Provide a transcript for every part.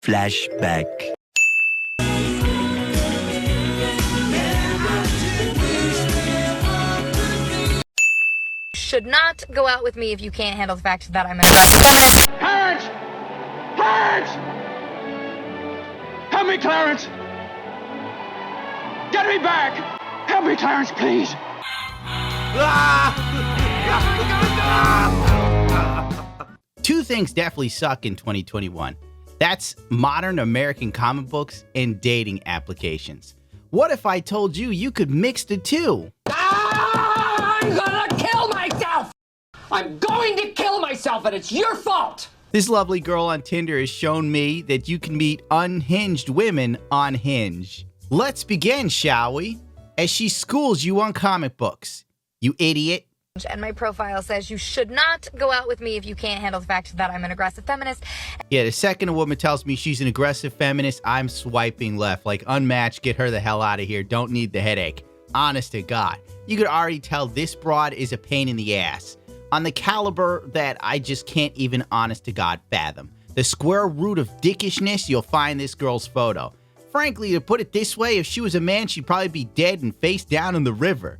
Flashback. Should not go out with me if you can't handle the fact that I'm an aggressive feminist. Clarence! Clarence! Help me, Clarence! Get me back! Help me, Clarence, please! Two things definitely suck in 2021. That's modern American comic books and dating applications. What if I told you you could mix the two? I'm gonna kill myself! I'm going to kill myself, and it's your fault! This lovely girl on Tinder has shown me that you can meet unhinged women on Hinge. Let's begin, shall we? As she schools you on comic books. You idiot. And my profile says you should not go out with me if you can't handle the fact that I'm an aggressive feminist. Yeah, the second a woman tells me she's an aggressive feminist, I'm swiping left. Like, unmatched, get her the hell out of here. Don't need the headache. Honest to God. You could already tell this broad is a pain in the ass. On the caliber that I just can't even, honest to God, fathom. The square root of dickishness, you'll find this girl's photo. Frankly, to put it this way, if she was a man, she'd probably be dead and face down in the river.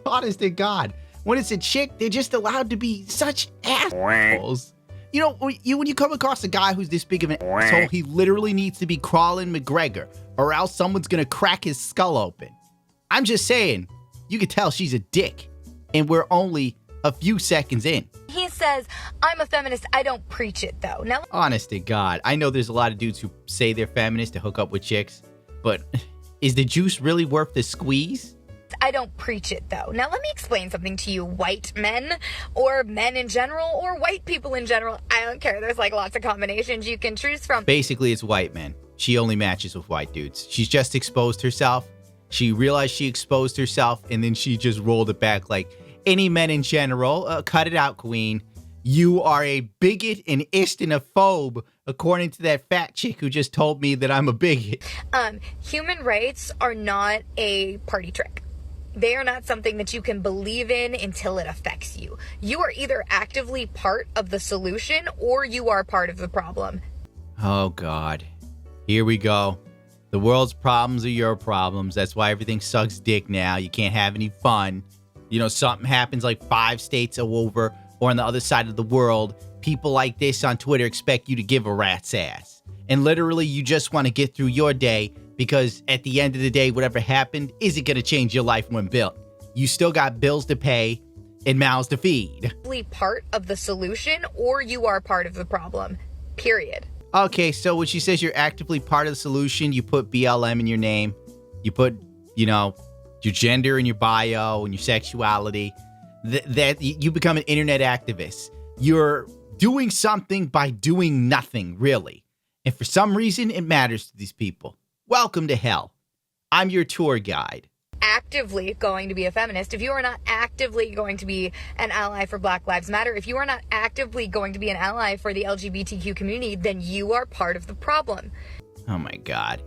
Honest to God. When it's a chick, they're just allowed to be such assholes. You know, when you come across a guy who's this big of an asshole, he literally needs to be crawling McGregor, or else someone's gonna crack his skull open. I'm just saying, you can tell she's a dick, and we're only a few seconds in. He says, I'm a feminist, I don't preach it though. Now, Honest to God, I know there's a lot of dudes who say they're feminists to hook up with chicks, but is the juice really worth the squeeze? I don't preach it though. Now let me explain something to you white men, or men in general, or white people in general. I don't care. There's like lots of combinations you can choose from. Basically, it's white men. She only matches with white dudes. She's just exposed herself. She realized she exposed herself, and then she just rolled it back like, any men in general, cut it out, queen. You are a bigot and istinophobe, according to that fat chick who just told me that I'm a bigot. Human rights are not a party trick. They are not something that you can believe in until it affects you. You are either actively part of the solution or you are part of the problem. Oh, God. Here we go. The world's problems are your problems. That's why everything sucks dick now. You can't have any fun. You know, something happens like 5 states over or on the other side of the world. People like this on Twitter expect you to give a rat's ass. And literally, you just want to get through your day because at the end of the day, whatever happened isn't going to change your life when built. You still got bills to pay and mouths to feed. Part of the solution or you are part of the problem. Period. Okay, so when she says you're actively part of the solution, you put BLM in your name. You put, you know, your gender in your bio and your sexuality. That you become an internet activist. You're doing something by doing nothing, really. And for some reason, it matters to these people. Welcome to hell. I'm your tour guide. Actively going to be a feminist, if you are not actively going to be an ally for Black Lives Matter, if you are not actively going to be an ally for the LGBTQ community, then you are part of the problem. Oh my God.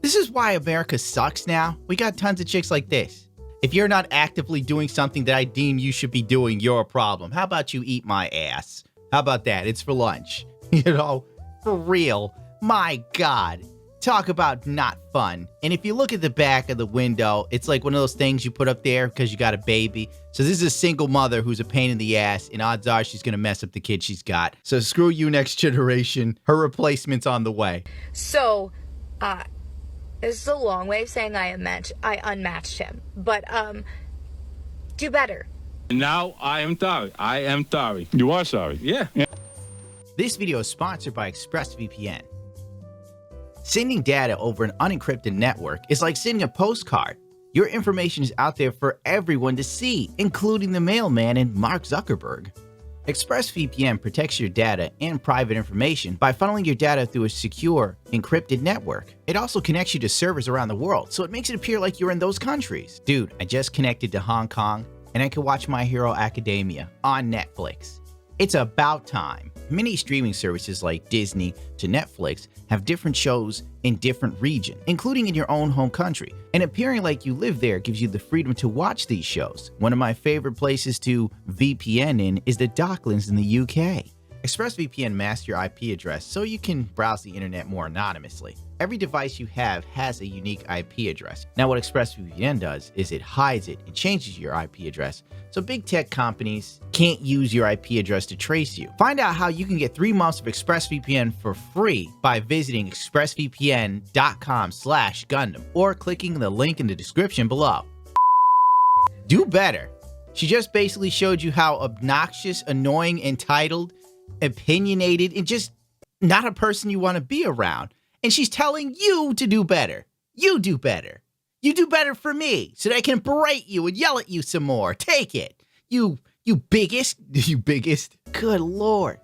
This is why America sucks now. We got tons of chicks like this. If you're not actively doing something that I deem you should be doing, you're a problem. How about you eat my ass? How about that? It's for lunch. You know, for real. My God. Talk about not fun. And if you look at the back of the window, it's like one of those things you put up there because you got a baby. So this is a single mother who's a pain in the ass, and odds are she's going to mess up the kid she's got. So screw you, next generation. Her replacement's on the way. So, this is a long way of saying I unmatched him. But, do better. Now I am sorry. I am sorry. You are sorry. Yeah. This video is sponsored by ExpressVPN. Sending data over an unencrypted network is like sending a postcard. Your information is out there for everyone to see, including the mailman and Mark Zuckerberg. ExpressVPN protects your data and private information by funneling your data through a secure, encrypted network. It also connects you to servers around the world, so it makes it appear like you're in those countries. Dude, I just connected to Hong Kong, and I can watch My Hero Academia on Netflix. It's about time. Many streaming services like Disney to Netflix have different shows in different regions, including in your own home country. And appearing like you live there gives you the freedom to watch these shows. One of my favorite places to VPN in is the Docklands in the UK. ExpressVPN masks your IP address so you can browse the internet more anonymously. Every device you have has a unique IP address. Now what ExpressVPN does is it hides it and changes your IP address so big tech companies can't use your IP address to trace you. Find out how you can get 3 months of ExpressVPN for free by visiting expressvpn.com/Gundam or clicking the link in the description below. Do better. She just basically showed you how obnoxious, annoying, entitled, opinionated, and just not a person you want to be around. And she's telling you to do better. You do better. You do better for me so that I can berate you and yell at you some more. Take it. You biggest. You biggest. Good Lord.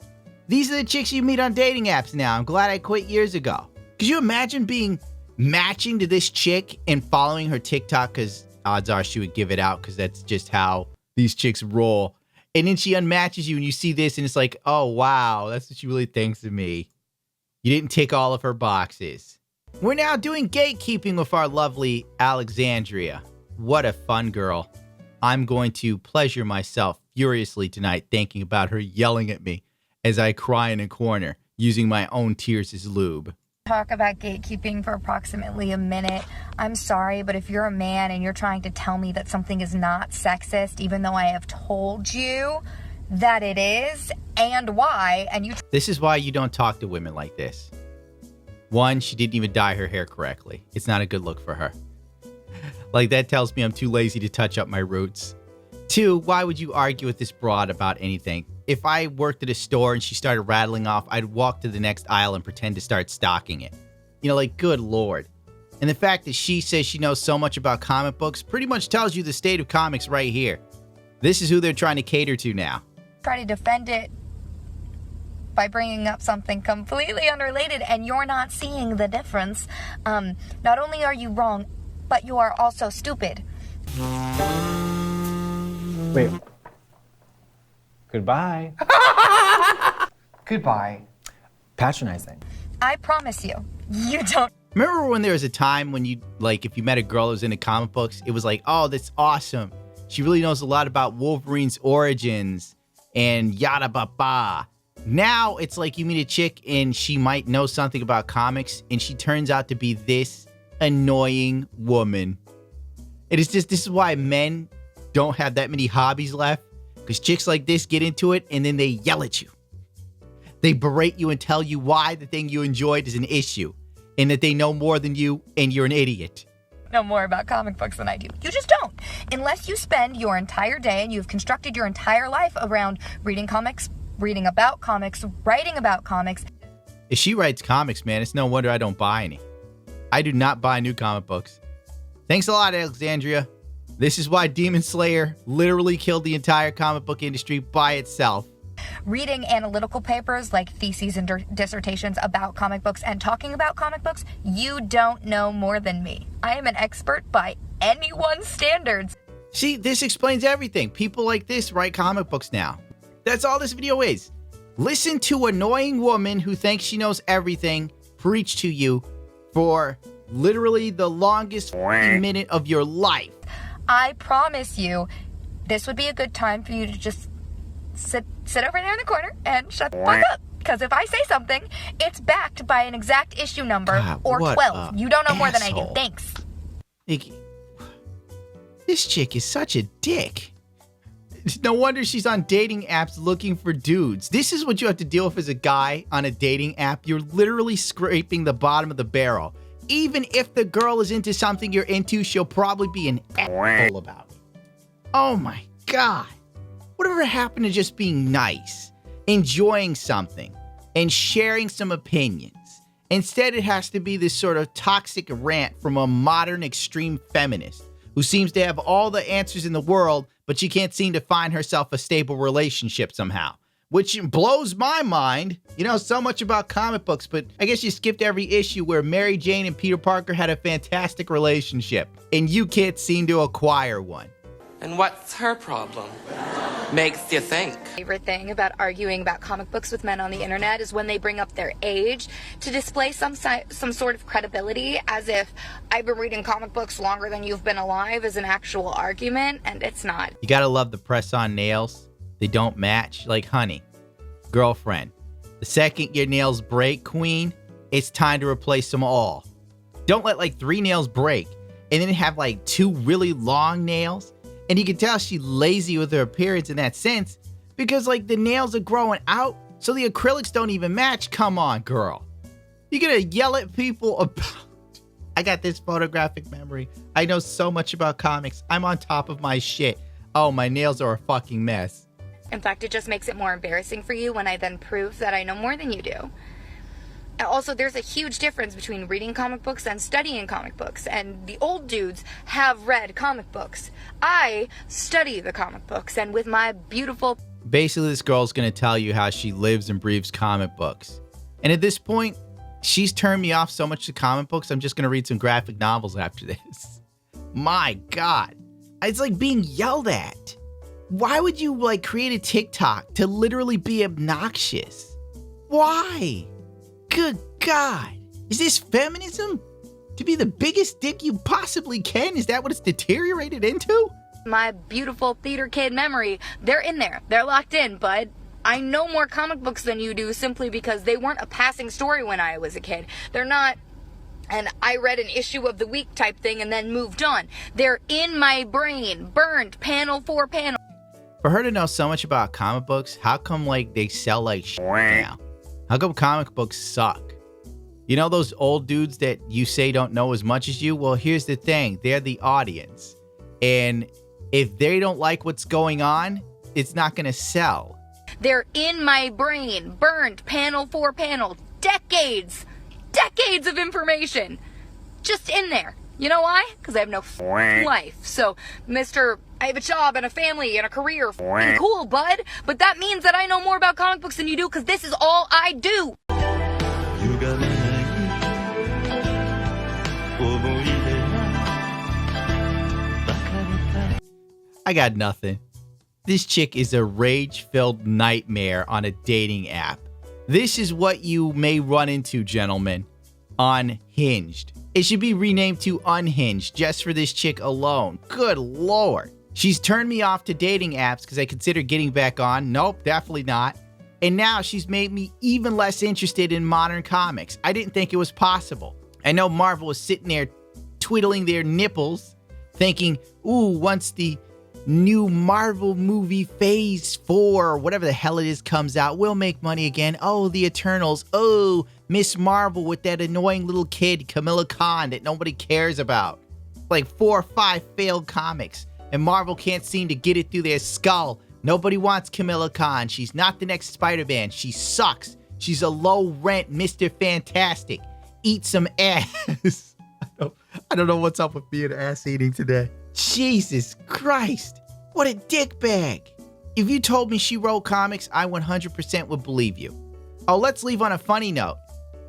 These are the chicks you meet on dating apps now. I'm glad I quit years ago. Could you imagine matching to this chick and following her TikTok? Because odds are she would give it out because that's just how these chicks roll. And then she unmatches you and you see this and it's like, oh, wow, that's what she really thinks of me. You didn't tick all of her boxes. We're now doing gatekeeping with our lovely Alexandria. What a fun girl. I'm going to pleasure myself furiously tonight thinking about her yelling at me as I cry in a corner using my own tears as lube. Talk about gatekeeping for approximately a minute. I'm sorry, but if you're a man and you're trying to tell me that something is not sexist, even though I have told you that it is and why, and you... This is why you don't talk to women like this. 1, she didn't even dye her hair correctly. It's not a good look for her. Like, that tells me I'm too lazy to touch up my roots. 2, why would you argue with this broad about anything? If I worked at a store and she started rattling off, I'd walk to the next aisle and pretend to start stocking it. You know, like, good Lord. And the fact that she says she knows so much about comic books pretty much tells you the state of comics right here. This is who they're trying to cater to now. Try to defend it by bringing up something completely unrelated, and you're not seeing the difference. Not only are you wrong, but you are also stupid. Wait. Goodbye. Goodbye. Patronizing. I promise you, you don't. Remember when there was a time when you, like, if you met a girl who was into comic books, it was like, oh, that's awesome. She really knows a lot about Wolverine's origins and yada ba ba. Now it's like you meet a chick and she might know something about comics and she turns out to be this annoying woman. It is just, this is why men don't have that many hobbies left. Because chicks like this get into it and then they yell at you. They berate you and tell you why the thing you enjoyed is an issue. And that they know more than you and you're an idiot. Know more about comic books than I do. You just don't. Unless you spend your entire day and you've constructed your entire life around reading comics, reading about comics, writing about comics. If she writes comics, man, it's no wonder I don't buy any. I do not buy new comic books. Thanks a lot, Alexandria. This is why Demon Slayer literally killed the entire comic book industry by itself. Reading analytical papers like theses and dissertations about comic books and talking about comic books, you don't know more than me. I am an expert by anyone's standards. See, this explains everything. People like this write comic books now. That's all this video is. Listen to an annoying woman who thinks she knows everything preach to you for literally the longest minute of your life. I promise you, this would be a good time for you to just sit over there in the corner and shut the fuck up. Because if I say something, it's backed by an exact issue number or 12. You don't know more than I do. Thanks. This chick is such a dick. No wonder she's on dating apps looking for dudes. This is what you have to deal with as a guy on a dating app. You're literally scraping the bottom of the barrel. Even if the girl is into something you're into, she'll probably be an asshole about it. Oh my God. Whatever happened to just being nice, enjoying something, and sharing some opinions? Instead, it has to be this sort of toxic rant from a modern extreme feminist who seems to have all the answers in the world, but she can't seem to find herself a stable relationship somehow. Which blows my mind. You know so much about comic books, but I guess you skipped every issue where Mary Jane and Peter Parker had a fantastic relationship, and you can't seem to acquire one. And what's her problem? Makes you think. Favorite thing about arguing about comic books with men on the internet is when they bring up their age to display some sort of credibility, as if I've been reading comic books longer than you've been alive is an actual argument, and it's not. You gotta love the press-on nails. They don't match. Like, honey, Girlfriend, the second your nails break, queen, it's time to replace them all. Don't let like 3 nails break and then have like 2 really long nails. And you can tell she's lazy with her appearance in that sense because like the nails are growing out so the acrylics don't even match. Come on, girl. You're gonna yell at people about... I got this photographic memory. I know so much about comics. I'm on top of my shit. Oh, my nails are a fucking mess. In fact, it just makes it more embarrassing for you when I then prove that I know more than you do. Also, there's a huge difference between reading comic books and studying comic books, and the old dudes have read comic books. I study the comic books, and with my beautiful... Basically, this girl's gonna tell you how she lives and breathes comic books. And at this point, she's turned me off so much to comic books, I'm just gonna read some graphic novels after this. My God. It's like being yelled at. Why would you like create a TikTok to literally be obnoxious? Why? Good God. Is this feminism? To be the biggest dick you possibly can? Is that what it's deteriorated into? My beautiful theater kid memory, they're in there. They're locked in, bud. I know more comic books than you do simply because they weren't a passing story when I was a kid. They're not and I read an issue of the week type thing and then moved on. They're in my brain, burned panel for panel. For her to know so much about comic books, how come like they sell like shit now? How come comic books suck? You know those old dudes that you say don't know as much as you? Well, here's the thing. They're the audience. And if they don't like what's going on, it's not going to sell. They're in my brain, burned panel for panel. Decades of information just in there. You know why? Because I have no life. So, Mr. I have a job and a family and a career. Cool, bud. But that means that I know more about comic books than you do because this is all I do. I got nothing. This chick is a rage-filled nightmare on a dating app. This is what you may run into, gentlemen, on Hinged. It should be renamed to Unhinged just for this chick alone. Good Lord. She's turned me off to dating apps because I consider getting back on. Nope, definitely not. And now she's made me even less interested in modern comics. I didn't think it was possible. I know Marvel was sitting there twiddling their nipples, thinking, ooh, once the new Marvel movie Phase 4 or whatever the hell it is comes out, we'll make money again. Oh, the Eternals. Oh, Miss Marvel with that annoying little kid, Camilla Khan, that nobody cares about. Like 4 or 5 failed comics, and Marvel can't seem to get it through their skull. Nobody wants Camilla Khan. She's not the next Spider-Man. She sucks. She's a low-rent Mr. Fantastic. Eat some ass. I don't know what's up with being ass eating today. Jesus Christ. What a dickbag. If you told me she wrote comics, I 100% would believe you. Oh, let's leave on a funny note.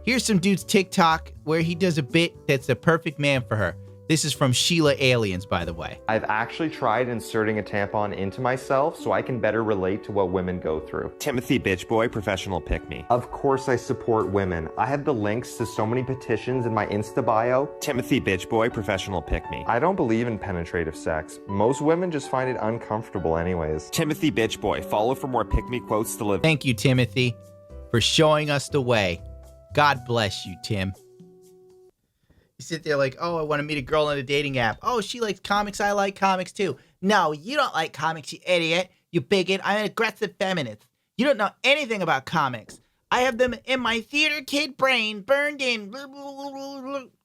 Here's some dude's TikTok where he does a bit that's the perfect man for her. This is from Sheila Aliens, by the way. I've actually tried inserting a tampon into myself so I can better relate to what women go through. Timothy Bitch Boy, professional pick me. Of course I support women. I have the links to so many petitions in my Insta bio. Timothy Bitch Boy, professional pick me. I don't believe in penetrative sex. Most women just find it uncomfortable anyways. Timothy Bitch Boy, follow for more pick me quotes to live. Thank you, Timothy, for showing us the way. God bless you, Tim. You sit there like, oh, I want to meet a girl on a dating app. Oh, she likes comics. I like comics too. No, you don't like comics, you idiot. You bigot. I'm an aggressive feminist. You don't know anything about comics. I have them in my theater kid brain, burned in.